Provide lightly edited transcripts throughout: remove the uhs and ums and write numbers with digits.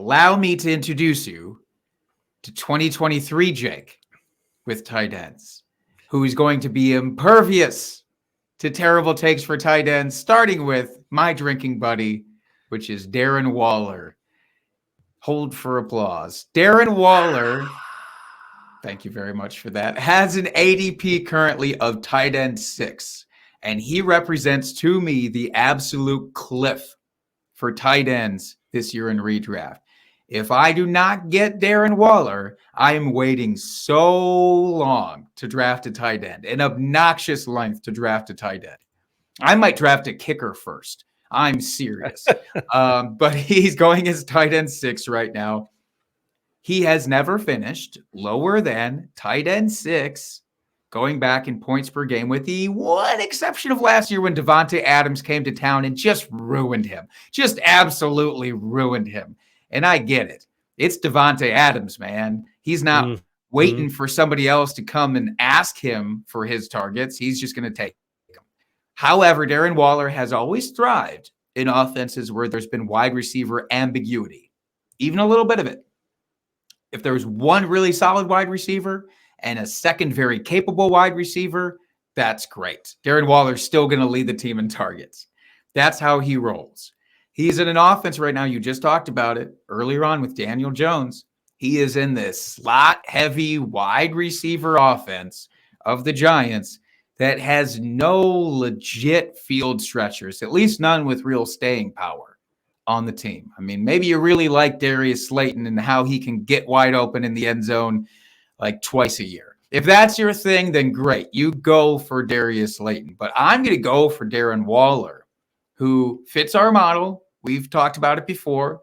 allow me to introduce you to 2023 Jake with tight ends, who is going to be impervious to terrible takes for tight ends, starting with my drinking buddy, which is Darren Waller. Hold for applause. Darren Waller, thank you very much for that, has an ADP currently of tight end 6, and he represents to me the absolute cliff for tight ends this year in redraft. If I do not get Darren Waller, I am waiting so long to draft a tight end, an obnoxious length to draft a tight end. I might draft a kicker first. I'm serious. But he's going as tight end 6 right now. He has never finished lower than tight end 6 going back in points per game, with the one exception of last year when Davante Adams came to town and just ruined him. Just absolutely ruined him. And I get it. It's Davante Adams, man. He's not waiting for somebody else to come and ask him for his targets. He's just going to take them. However, Darren Waller has always thrived in offenses where there's been wide receiver ambiguity, even a little bit of it. If there's one really solid wide receiver and a second very capable wide receiver, that's great. Darren Waller's still going to lead the team in targets. That's how he rolls. He's in an offense right now. You just talked about it earlier on with Daniel Jones. He is in this slot-heavy wide receiver offense of the Giants that has no legit field stretchers, at least none with real staying power on the team. I mean, maybe you really like Darius Slayton and how he can get wide open in the end zone like twice a year. If that's your thing, then great. You go for Darius Slayton. But I'm going to go for Darren Waller, who fits our model. We've talked about it before.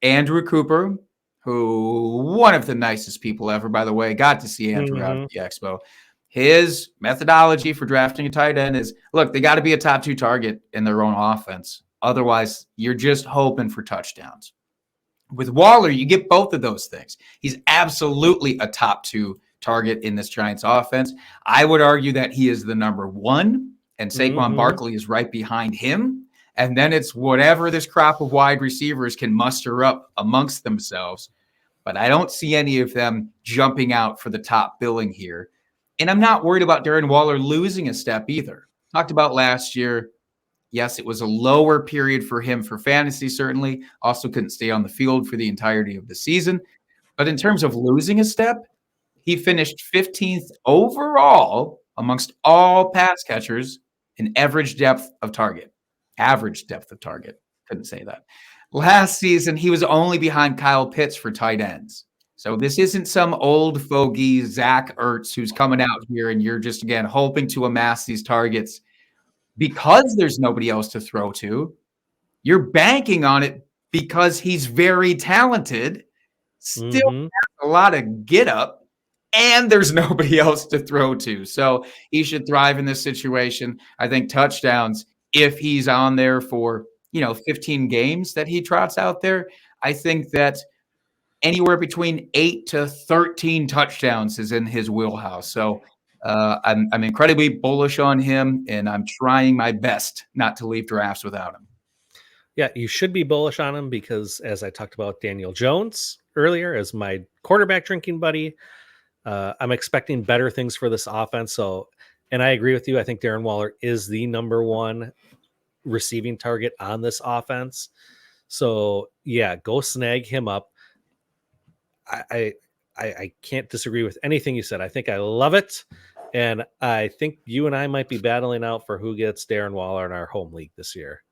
Andrew Cooper, who one of the nicest people ever, by the way. Got to see Andrew out at the Expo. His methodology for drafting a tight end is, look, they got to be a top 2 target in their own offense. Otherwise, you're just hoping for touchdowns. With Waller, you get both of those things. He's absolutely a top 2 target in this Giants offense. I would argue that he is the number 1, and Saquon Barkley is right behind him. And then it's whatever this crop of wide receivers can muster up amongst themselves. But I don't see any of them jumping out for the top billing here. And I'm not worried about Darren Waller losing a step either. Talked about last year. Yes, it was a lower period for him for fantasy, certainly. Also couldn't stay on the field for the entirety of the season. But in terms of losing a step, he finished 15th overall amongst all pass catchers in average depth of target. Average depth of target. Couldn't say that. Last season, he was only behind Kyle Pitts for tight ends. So this isn't some old fogey Zach Ertz who's coming out here and you're just, again, hoping to amass these targets because there's nobody else to throw to. You're banking on it because he's very talented, still has a lot of get up, and there's nobody else to throw to. So he should thrive in this situation. I think touchdowns, if he's on there for, 15 games that he trots out there, I think that anywhere between 8 to 13 touchdowns is in his wheelhouse. So I'm incredibly bullish on him, and I'm trying my best not to leave drafts without him. Yeah, you should be bullish on him because, as I talked about Daniel Jones earlier as my quarterback drinking buddy, I'm expecting better things for this offense. So, and I agree with you. I think Darren Waller is the number 1 receiving target on this offense. So, yeah, go snag him up. I can't disagree with anything you said. I think I love it. And I think you and I might be battling out for who gets Darren Waller in our home league this year.